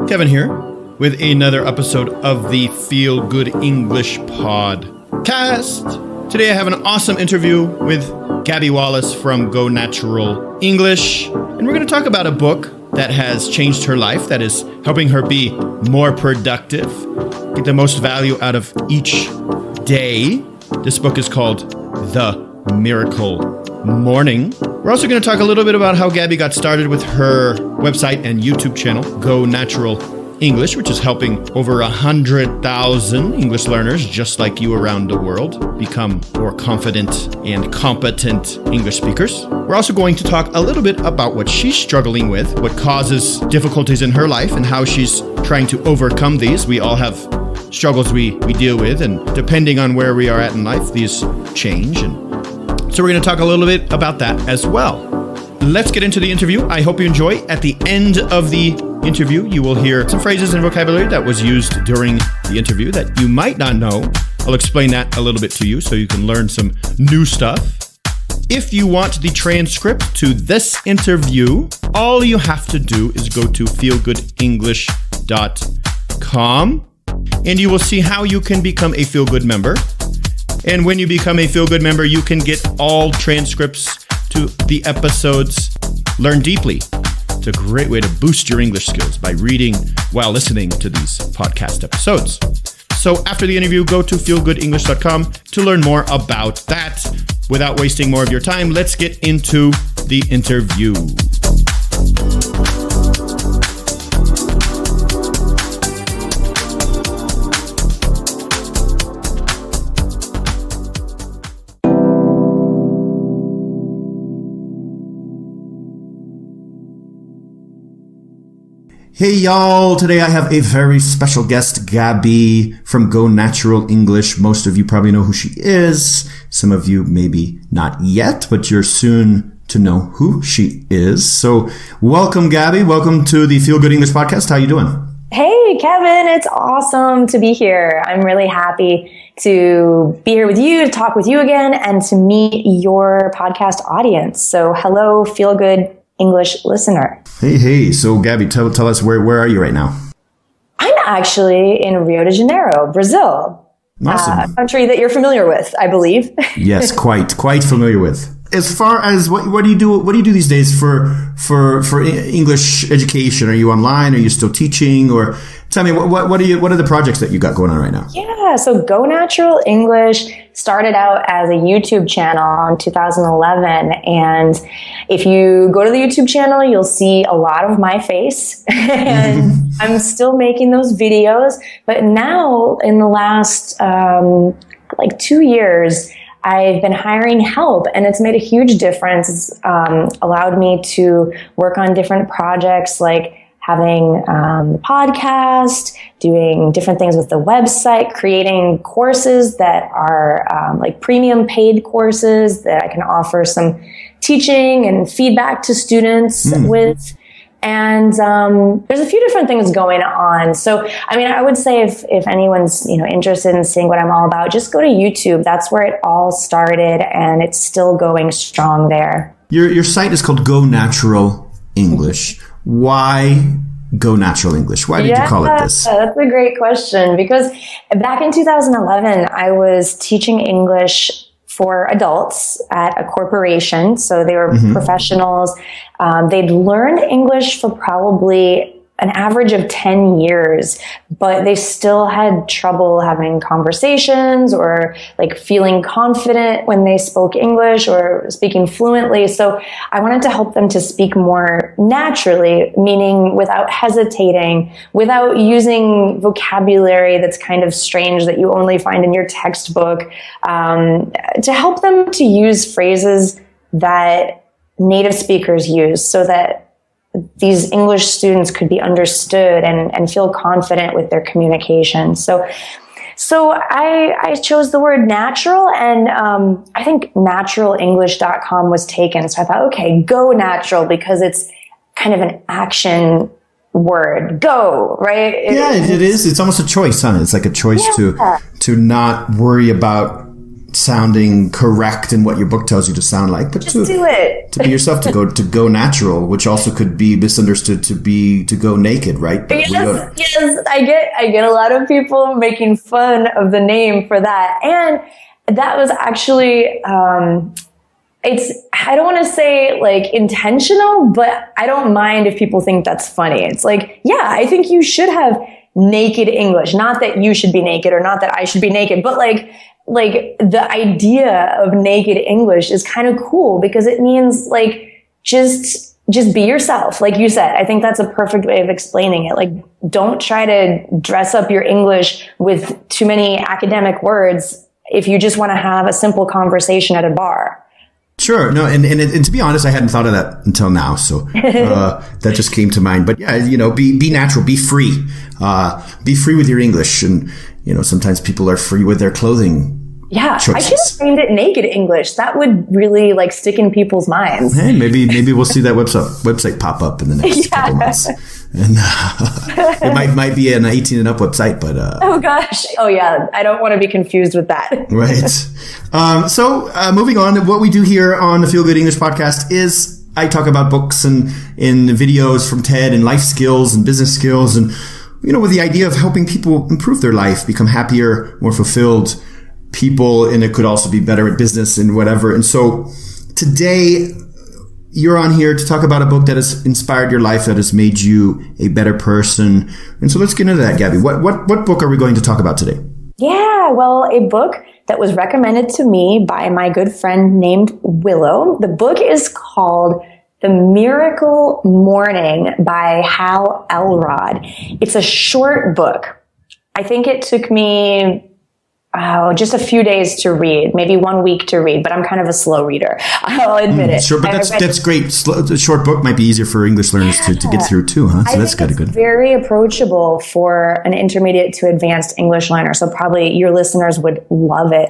Kevin here with another episode of the Feel Good English Podcast. Today I have an awesome interview with Gabby Wallace from Go Natural English, and we're going to talk about a book that has changed her life, that is helping her be more productive, get the most value out of each day. This book is called The Miracle Morning. We're also going to talk a little bit about how Gabby got started with her website and YouTube channel, Go Natural English, which is helping over 100,000 English learners just like you around the world become more confident and competent English speakers. We're also going to talk a little bit about what she's struggling with, what causes difficulties in her life, and how she's trying to overcome these. We all have struggles we deal with, and depending on where we are at in life, these change. And so we're going to talk a little bit about that as well. Let's get into the interview. I hope you enjoy. At the end of the interview, you will hear some phrases and vocabulary that was used during the interview that you might not know. I'll explain that a little bit to you so you can learn some new stuff. If you want the transcript to this interview, all you have to do is go to feelgoodenglish.com and you will see how you can become a Feel Good member. And when you become a Feel Good member, you can get all transcripts to the episodes. Learn deeply. It's a great way to boost your English skills by reading while listening to these podcast episodes. So after the interview, go to feelgoodenglish.com to learn more about that. Without wasting more of your time, let's get into the interview. Hey y'all, today I have a very special guest, Gabby from Go Natural English. Most of you probably know who she is. Some of you maybe not yet, but you're soon to know who she is. So welcome, Gabby. Welcome to the Feel Good English Podcast. How you doing? Hey, Kevin. It's awesome to be here. I'm really happy to be here with you, to talk with you again, and to meet your podcast audience. So hello, Feel Good English listener. Hey. So Gabby, tell us where are you right now? I'm actually in Rio de Janeiro, Brazil. Awesome. A country that you're familiar with, I believe. Yes, quite familiar with. As far as what do you do these days for English education? Are you online? Are you still teaching? Or tell me what are the projects that you got going on right now? Yeah, so Go Natural English started out as a YouTube channel in 2011, and if you go to the YouTube channel, you'll see a lot of my face, and I'm still making those videos. But now, in the last 2 years, I've been hiring help, and it's made a huge difference. It's allowed me to work on different projects like having the podcast, doing different things with the website, creating courses that are premium paid courses that I can offer some teaching and feedback to students with. And there's a few different things going on. So, I would say if anyone's interested in seeing what I'm all about, just go to YouTube. That's where it all started, and it's still going strong there. Your site is called Go Natural English. Why Go Natural English? Why did you call it this? That's a great question, because back in 2011, I was teaching English for adults at a corporation. So they were professionals. They'd learned English for probably an average of 10 years, but they still had trouble having conversations or feeling confident when they spoke English or speaking fluently. So I wanted to help them to speak more naturally, meaning without hesitating, without using vocabulary that's kind of strange that you only find in your textbook, to help them to use phrases that native speakers use so that these English students could be understood and feel confident with their communication. So I chose the word natural, and I think naturalenglish.com was taken. So I thought, okay, go natural, because it's kind of an action word. Go, right? It is. It's almost a choice, huh? It's like a choice to not worry about sounding correct in what your book tells you to sound like, but just do it. To be yourself, to go natural, which also could be misunderstood to go naked, right? But yes. I get a lot of people making fun of the name for that, and that was actually I don't want to say like intentional, but I don't mind if people think that's funny. It's like, yeah, I think you should have naked English. Not that you should be naked or not that I should be naked, but like the idea of naked English is kind of cool because it means like just be yourself. Like you said, I think that's a perfect way of explaining it. Like, don't try to dress up your English with too many academic words if you just want to have a simple conversation at a bar. Sure. No, and to be honest, I hadn't thought of that until now. So that just came to mind. But yeah, be natural, be free. Be free with your English. And, sometimes people are free with their clothing. Yeah, choices. I should have named it Naked English. That would really like stick in people's minds. Hey, maybe we'll see that website pop up in the next couple months. And it might be an 18 and up website, but oh gosh, oh yeah, I don't want to be confused with that. Right. So moving on, what we do here on the Feel Good English podcast is I talk about books and in videos from TED and life skills and business skills, and with the idea of helping people improve their life, become happier, more fulfilled people, and it could also be better at business and whatever. And so today you're on here to talk about a book that has inspired your life, that has made you a better person. And so let's get into that, Gabby. What book are we going to talk about today? Yeah, well, a book that was recommended to me by my good friend named Willow. The book is called The Miracle Morning by Hal Elrod. It's a short book. I think it took me just a few days to read, maybe 1 week to read, but I'm kind of a slow reader. I'll admit it. Sure, but that's great. A short book might be easier for English learners to get through too, huh? So that's good. Very approachable for an intermediate to advanced English learner. So probably your listeners would love it.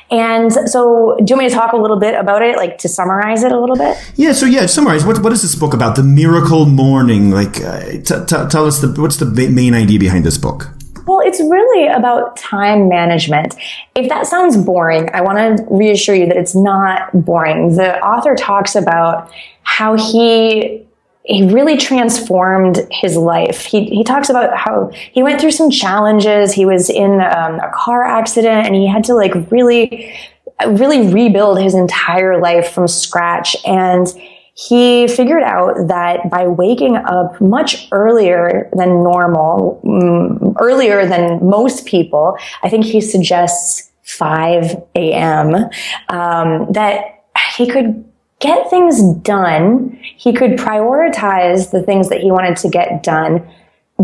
And so do you want me to talk a little bit about it, like to summarize it a little bit? Yeah. So summarize. What is this book about? The Miracle Morning. Like, tell us what's the main idea behind this book? Well, it's really about time management. If that sounds boring, I want to reassure you that it's not boring. The author talks about how he really transformed his life. He talks about how he went through some challenges. He was in a car accident and he had to like really rebuild his entire life from scratch. And he figured out that by waking up much earlier than normal, earlier than most people, I think he suggests 5 a.m., that he could get things done. He could prioritize the things that he wanted to get done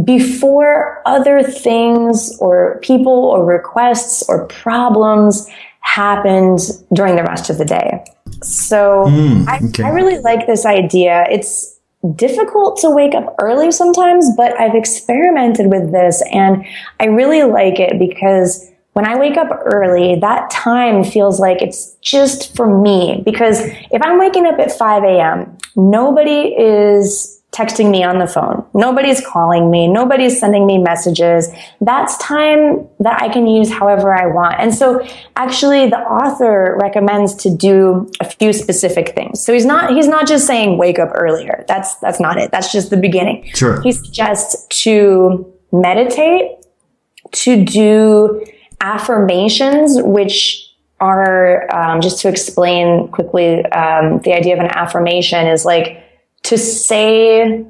before other things or people or requests or problems happened during the rest of the day. So I really like this idea. It's difficult to wake up early sometimes, but I've experimented with this and I really like it because when I wake up early, that time feels like it's just for me. Because if I'm waking up at 5 a.m., nobody is texting me on the phone. Nobody's calling me. Nobody's sending me messages. That's time that I can use however I want. And so actually the author recommends to do a few specific things. So he's not just saying wake up earlier. That's not it. That's just the beginning. Sure. He suggests to meditate, to do affirmations, which are, just to explain quickly, the idea of an affirmation is like, to say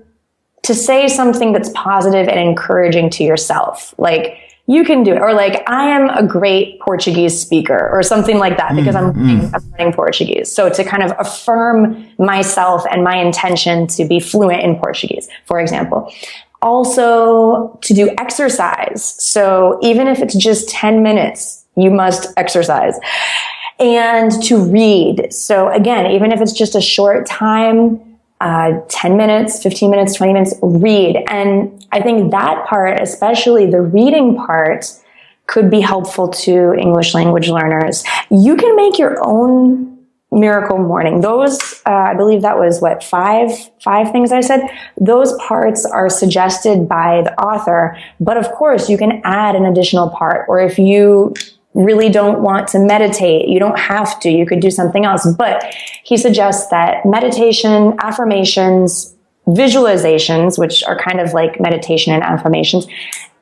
something that's positive and encouraging to yourself. Like, you can do it. Or like, I am a great Portuguese speaker or something like that because I'm learning Portuguese. So to kind of affirm myself and my intention to be fluent in Portuguese, for example. Also to do exercise. So even if it's just 10 minutes, you must exercise. And to read. So again, even if it's just a short time, 10 minutes, 15 minutes, 20 minutes, read. And I think that part, especially the reading part, could be helpful to English language learners. You can make your own miracle morning. Those, I believe that was five things I said. Those parts are suggested by the author, but of course you can add an additional part. Or if you really don't want to meditate, you don't have to, you could do something else. But he suggests that meditation, affirmations, visualizations, which are kind of like meditation and affirmations,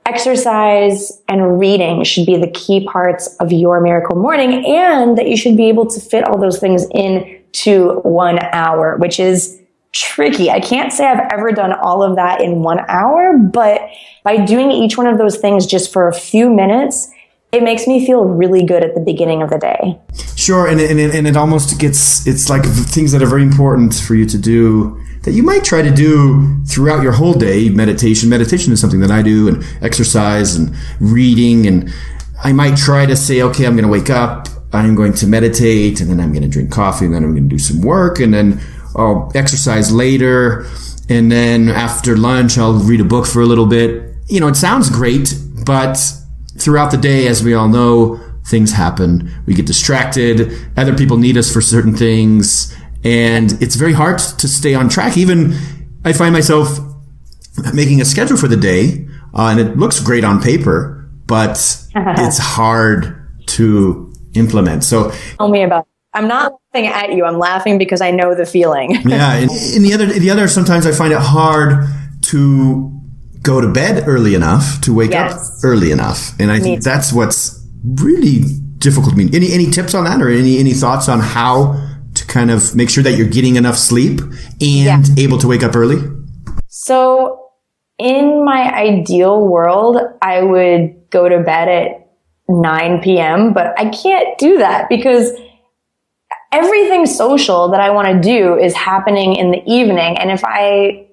exercise and reading should be the key parts of your miracle morning, and that you should be able to fit all those things into 1 hour, which is tricky. I can't say I've ever done all of that in 1 hour, but by doing each one of those things just for a few minutes, it makes me feel really good at the beginning of the day. Sure. And it almost gets, it's like things that are very important for you to do that you might try to do throughout your whole day. Meditation is something that I do, and exercise and reading. And I might try to say, okay, I'm going to wake up, I'm going to meditate, and then I'm going to drink coffee, and then I'm going to do some work, and then I'll exercise later. And then after lunch, I'll read a book for a little bit. You know, it sounds great, but throughout the day, as we all know, things happen. We get distracted. Other people need us for certain things. And it's very hard to stay on track. Even I find myself making a schedule for the day, and it looks great on paper, but it's hard to implement. So tell me about it. I'm not laughing at you. I'm laughing because I know the feeling. Yeah. And the other, sometimes I find it hard to go to bed early enough to wake up early enough. And I think that's what's really difficult to me. Any tips on that, or any thoughts on how to kind of make sure that you're getting enough sleep and able to wake up early? So in my ideal world, I would go to bed at 9 p.m., but I can't do that because everything social that I want to do is happening in the evening. And if I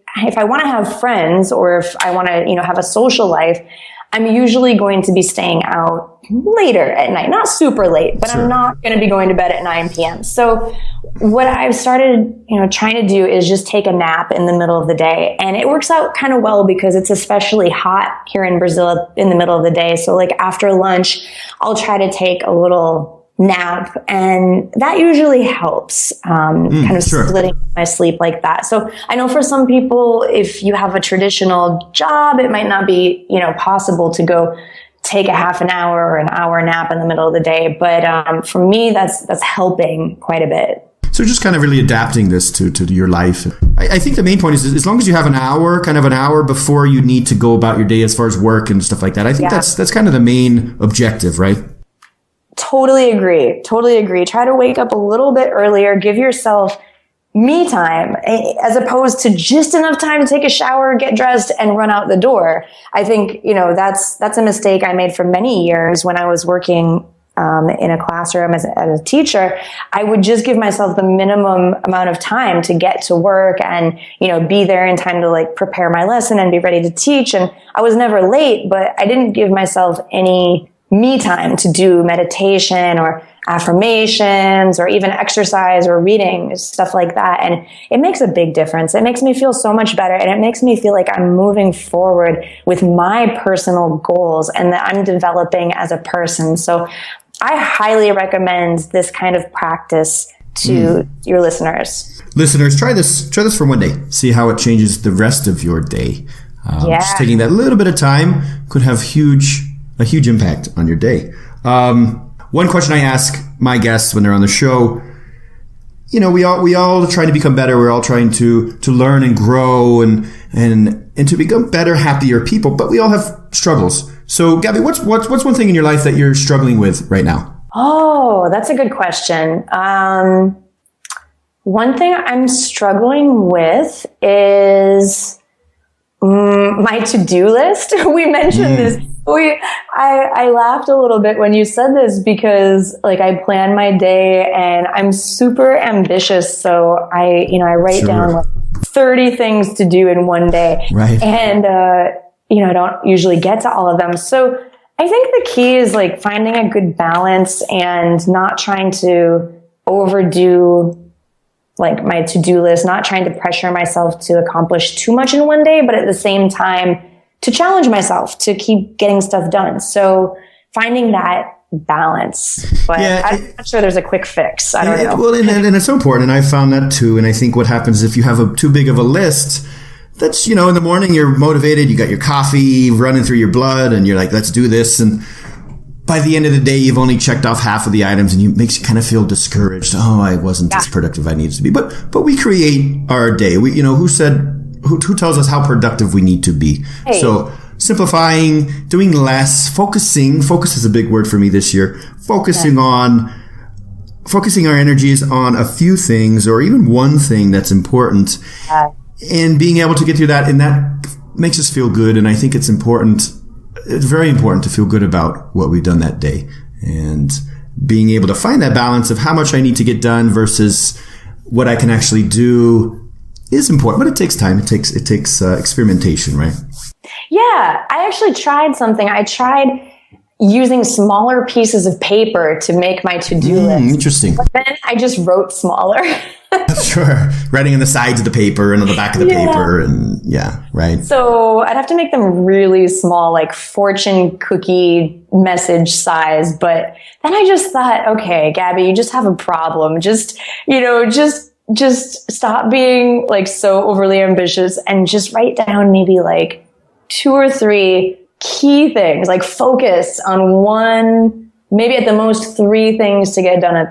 want to have friends, or if I want to, have a social life, I'm usually going to be staying out later at night, not super late, but I'm not going to be going to bed at 9 p.m. So what I've started, trying to do is just take a nap in the middle of the day. And it works out kind of well because it's especially hot here in Brazil in the middle of the day. So like after lunch, I'll try to take a little nap, and that usually helps, kind of splitting my sleep like that. So I know for some people, if you have a traditional job, it might not be, possible to go take a half an hour or an hour nap in the middle of the day. But for me, that's helping quite a bit. So just kind of really adapting this to your life. I think the main point is, as long as you have an hour before you need to go about your day as far as work and stuff like that, I think that's kind of the main objective, right? Totally agree. Try to wake up a little bit earlier. Give yourself me time, as opposed to just enough time to take a shower, get dressed, and run out the door. I think, that's a mistake I made for many years when I was working in a classroom as a teacher. I would just give myself the minimum amount of time to get to work and, be there in time to like prepare my lesson and be ready to teach. And I was never late, but I didn't give myself any me time to do meditation or affirmations or even exercise or reading, stuff like that. And it makes a big difference. It makes me feel so much better. And it makes me feel like I'm moving forward with my personal goals and that I'm developing as a person. So I highly recommend this kind of practice to your listeners. Listeners, try this for one day. See how it changes the rest of your day. Just taking that little bit of time could have a huge impact on your day. One question I ask my guests when they're on the show, we all try to become better. We're all trying to learn and grow and to become better, happier people, but we all have struggles. So Gabby, what's one thing in your life that you're struggling with right now? Oh, that's a good question. One thing I'm struggling with is my to-do list. We mentioned this. I laughed a little bit when you said this because like I plan my day and I'm super ambitious. So I write down like 30 things to do in one day. Right. And, I don't usually get to all of them. So I think the key is like finding a good balance and not trying to overdo like my to-do list, not trying to pressure myself to accomplish too much in one day, but at the same time to challenge myself to keep getting stuff done. So finding that balance, but I'm not sure there's a quick fix. I don't know. Well, and it's so important. And I found that too. And I think what happens if you have too big of a list, that's, in the morning you're motivated, you got your coffee running through your blood and you're like, let's do this. And by the end of the day, you've only checked off half of the items, and it makes you kind of feel discouraged. Oh, I wasn't as productive as I needed to be. But we create our day. Who tells us how productive we need to be? Hey. So simplifying, doing less, focusing. Focus is a big word for me this year. Focusing our energies on a few things, or even one thing that's important, and being able to get through that. And that makes us feel good. And I think it's important. It's very important to feel good about what we've done that day, and being able to find that balance of how much I need to get done versus what I can actually do is important. But it takes time. It takes experimentation, right? Yeah, I actually tried something. I tried using smaller pieces of paper to make my to-do list. Interesting. But then I just wrote smaller. Sure. Writing on the sides of the paper and on the back of the paper. And right. So I'd have to make them really small, like fortune cookie message size. But then I just thought, okay, Gabby, you just have a problem. Just stop being like so overly ambitious and just write down maybe like 2 or 3 key things, like focus on one, maybe at the most 3 things to get done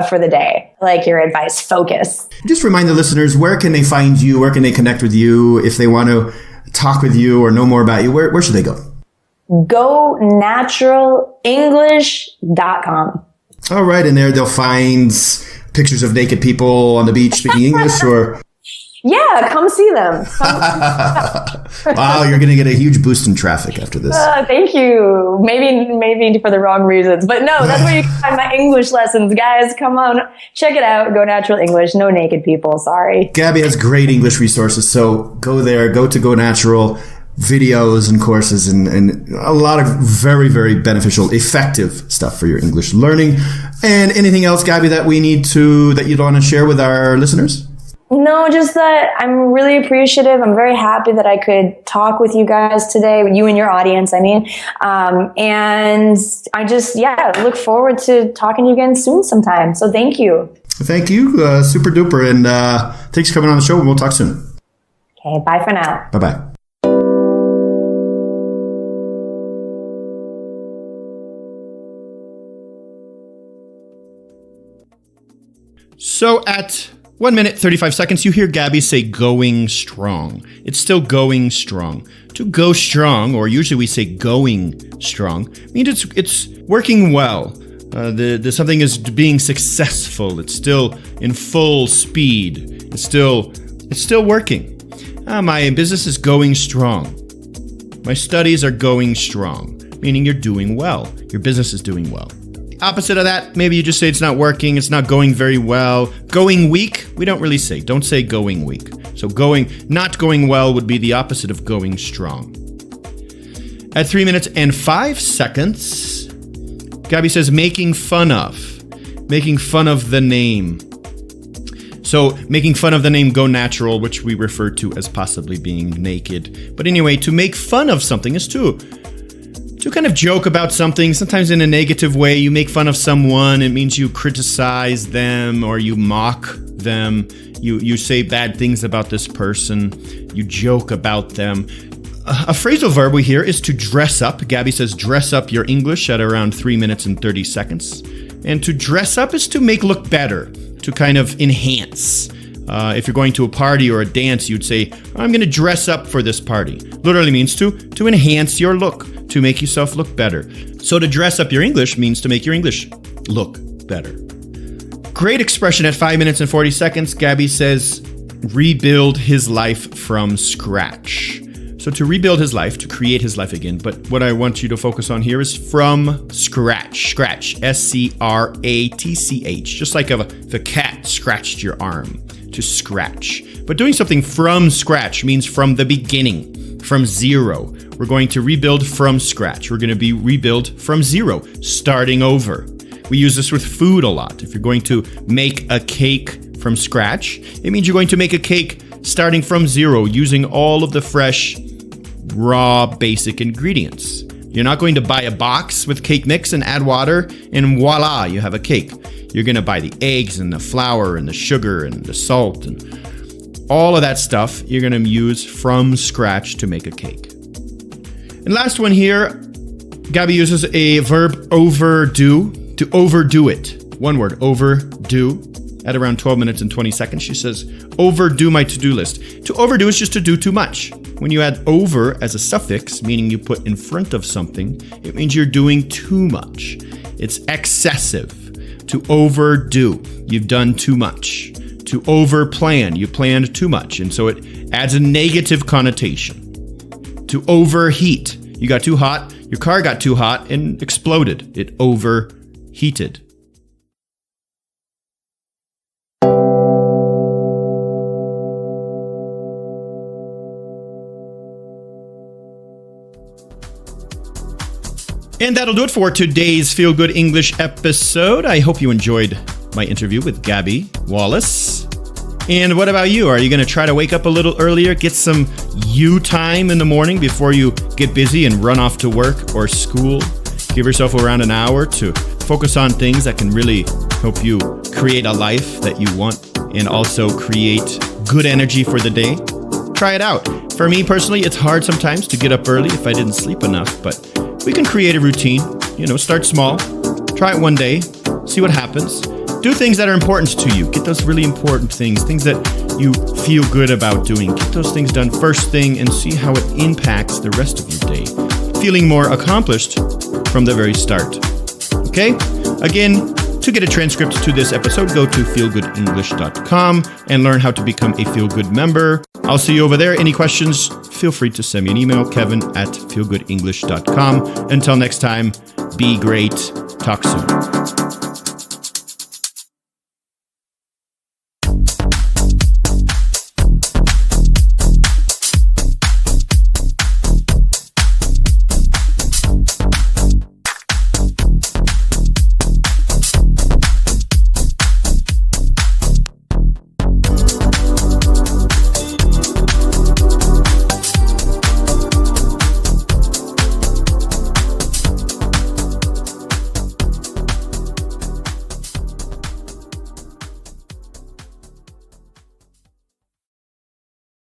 for the day. Like your advice, focus. Just remind the listeners, where can they find you? Where can they connect with you? If they want to talk with you or know more about you, where should they go? GoNaturalEnglish.com. All right. And there they'll find pictures of naked people on the beach speaking English, or... Yeah, come see them. Wow, you're going to get a huge boost in traffic after this. Thank you. Maybe for the wrong reasons. But no, that's where you can find my English lessons. Guys, come on. Check it out. Go Natural English. No naked people. Sorry. Gabby has great English resources. So go there. Go to Go Natural. Videos and courses and a lot of very, very beneficial, effective stuff for your English learning. And anything else, Gabby, that you'd want to share with our listeners? No, just that I'm really appreciative. I'm very happy that I could talk with you guys today, you and your audience, I mean. And I just, look forward to talking to you again soon sometime. So thank you. Thank you. Super duper. And thanks for coming on the show. We'll talk soon. Okay. Bye for now. Bye-bye. So at 1 minute, 35 seconds, you hear Gabby say going strong. It's still going strong. To go strong, or usually we say going strong, means it's working well. Something is being successful. It's still in full speed. It's still working. My business is going strong. My studies are going strong, meaning you're doing well. Your business is doing well. Opposite of that, maybe you just say it's not working, it's not going very well. Going weak, we don't really say. Don't say going weak. So not going well would be the opposite of going strong. At 3 minutes and 5 seconds, Gabby says making fun of the name. So making fun of the name Go Natural, which we refer to as possibly being naked. But anyway, to make fun of something is to kind of joke about something, sometimes in a negative way. You make fun of someone, it means you criticize them or you mock them. You say bad things about this person. You joke about them. A phrasal verb we hear is to dress up. Gabby says dress up your English at around 3 minutes and 30 seconds. And to dress up is to make look better, to kind of enhance. If you're going to a party or a dance, you'd say, I'm going to dress up for this party. Literally means to enhance your look, to make yourself look better. So to dress up your English means to make your English look better. Great expression at 5 minutes and 40 seconds. Gabby says, rebuild his life from scratch. So to rebuild his life, to create his life again. But what I want you to focus on here is from scratch. Scratch. S-C-R-A-T-C-H. Just like if a cat scratched your arm. To scratch. But doing something from scratch means from the beginning, from zero. We're going to rebuild from scratch. We're going to rebuild from zero, starting over. We use this with food a lot. If you're going to make a cake from scratch, it means you're going to make a cake starting from zero, using all of the fresh, raw, basic ingredients. You're not going to buy a box with cake mix and add water, and voila, you have a cake. You're going to buy the eggs and the flour and the sugar and the salt and all of that stuff you're going to use from scratch to make a cake. And last one here, Gabby uses a verb overdo to overdo it. One word, overdo. At around 12 minutes and 20 seconds, she says, overdo my to-do list. To overdo is just to do too much. When you add over as a suffix, meaning you put in front of something, it means you're doing too much. It's excessive. To overdo, you've done too much. To overplan, you planned too much. And so it adds a negative connotation. To overheat, you got too hot, your car got too hot and exploded. It overheated. And that'll do it for today's Feel Good English episode. I hope you enjoyed my interview with Gabby Wallace. And what about you? Are you going to try to wake up a little earlier, get some you time in the morning before you get busy and run off to work or school? Give yourself around an hour to focus on things that can really help you create a life that you want and also create good energy for the day. Try it out. For me personally, it's hard sometimes to get up early if I didn't sleep enough, but we can create a routine. Start small. Try it one day. See what happens. Do things that are important to you. Get those really important things that you feel good about doing. Get those things done first thing and see how it impacts the rest of your day. Feeling more accomplished from the very start. Okay? Again, to get a transcript to this episode, go to feelgoodenglish.com and learn how to become a Feel Good member. I'll see you over there. Any questions, feel free to send me an email, kevin@feelgoodenglish.com. Until next time, be great. Talk soon.